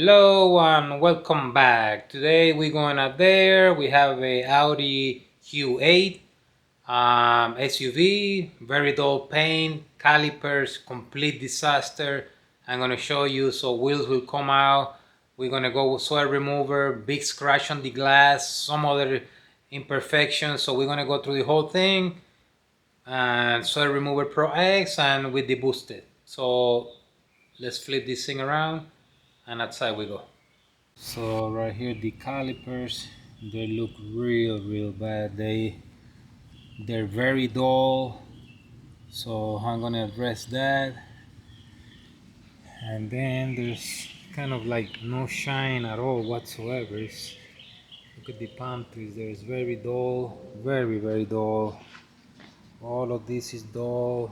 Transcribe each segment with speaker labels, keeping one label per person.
Speaker 1: Hello and welcome back. Today we're going out there. We have a Audi Q8 SUV, very dull paint, calipers, complete disaster. I'm going to show you, so wheels will come out. We're going to go with soil remover, big scratch on the glass, some other imperfections. So we're going to go through the whole thing, and soil remover Pro X and with the boosted. So let's flip this thing around and outside we go. So right here the calipers, they look real bad. They're very dull, so I'm gonna address that. And then there's kind of like no shine at all whatsoever. Look at the palm trees there. It's very dull, very dull. All of this is dull.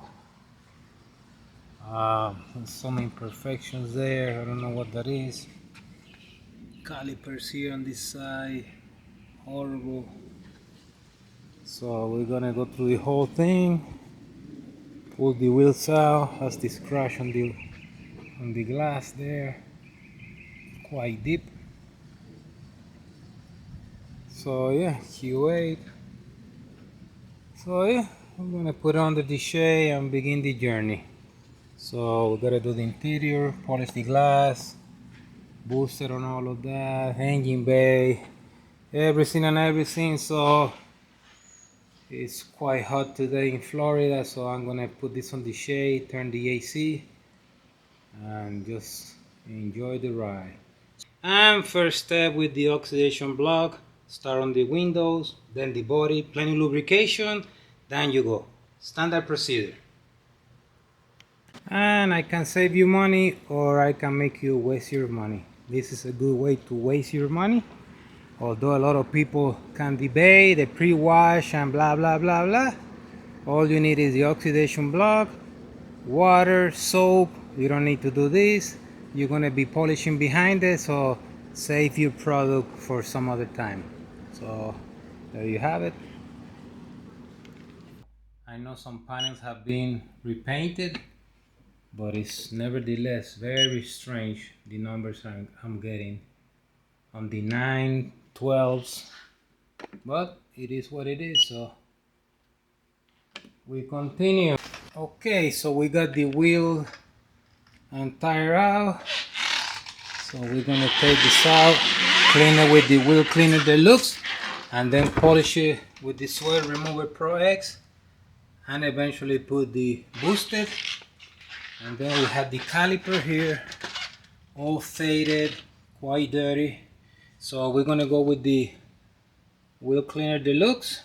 Speaker 1: Some imperfections there. I don't know what that is. Calipers here on this side, horrible. So we're gonna go through the whole thing, pull the wheels out. Has this crash on the glass there, quite deep. So yeah, Q8. So yeah, I'm gonna put it under the shade and begin the journey. So we gotta do the interior, polish the glass, booster on all of that, engine bay, everything. So it's quite hot today in Florida, so I'm gonna put this on the shade, turn the AC, and just enjoy the ride. And first step with the oxidation block, start on the windows, then the body, plenty lubrication, then you go. Standard procedure. And I can save you money, or I can make you waste your money. This is a good way to waste your money. Although a lot of people can debate the pre-wash and blah blah. All you need is the oxidation block, water, soap. You don't need to do this. You're gonna be polishing behind it, so save your product for some other time. So there you have it. I know some panels have been repainted, but it's nevertheless very strange, the numbers I'm getting on the 912s, but it is what it is, so we continue. Okay, so we got the wheel and tire out, so we're gonna take this out, clean it with the wheel cleaner deluxe, and then polish it with the soil remover Pro X, and eventually put the boosted. And then we have the caliper here, all faded, quite dirty. So we're gonna go with the wheel cleaner deluxe.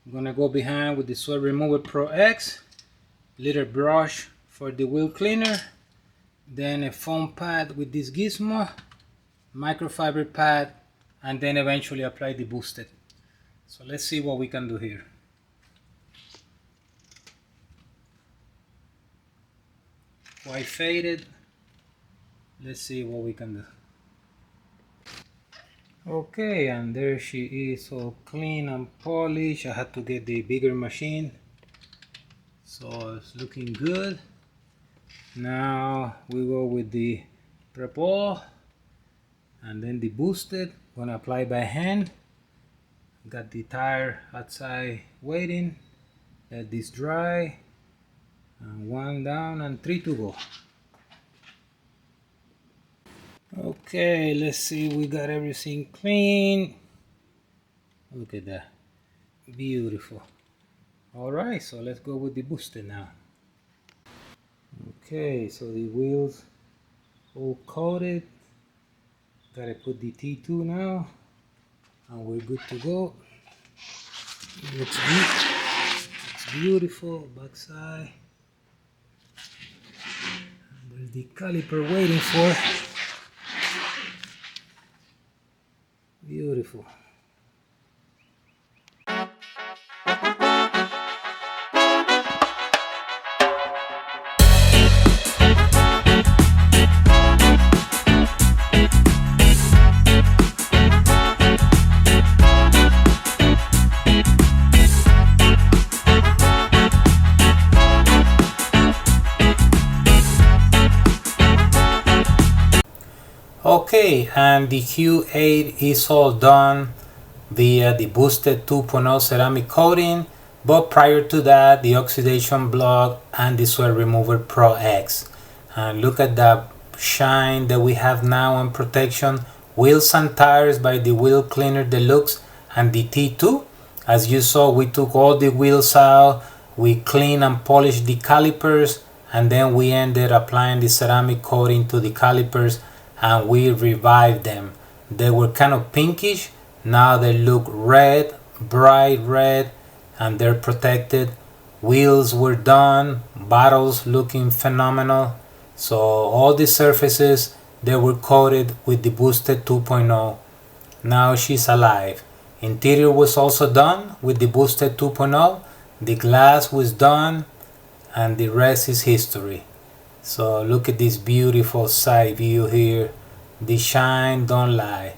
Speaker 1: I'm gonna go behind with the soil remover Pro X, little brush for the wheel cleaner, then a foam pad with this gizmo, microfiber pad, and then eventually apply the boosted. So let's see what we can do here. Quite faded. Let's see what we can do. Okay, and there she is, all clean and polished. I had to get the bigger machine, so it's looking good. Now we go with the prep-all and then the boosted. Gonna apply by hand. Got the tire outside waiting. Let this dry. And 1 down and 3 to go. Okay, let's see, we got everything clean. Look at that, beautiful. All right, so let's go with the booster now. Okay, so the wheels all coated. Gotta put the T2 now, and we're good to go. Looks beautiful, backside. There's the caliper waiting for. Beautiful. Okay, and the Q8 is all done via the boosted 2.0 ceramic coating, but prior to that, the oxidation block and the sweat remover Pro X. And look at the shine that we have now on protection. Wheels and tires by the Wheel Cleaner Deluxe and the T2. As you saw, we took all the wheels out, we cleaned and polished the calipers, and then we ended applying the ceramic coating to the calipers and we revived them. They were kind of pinkish, now they look red, bright red, and they're protected. Wheels were done, bottles looking phenomenal. So all the surfaces, they were coated with the boosted 2.0. Now she's alive. Interior was also done with the boosted 2.0. The glass was done, and the rest is history. So look at this beautiful side view here. The shine don't lie.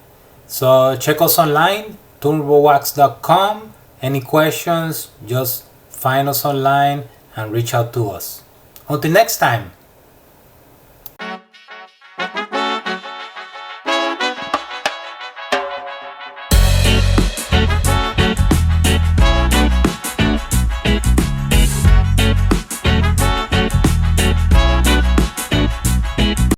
Speaker 1: So check us online, turbowax.com. Any questions, just find us online and reach out to us. Until next time.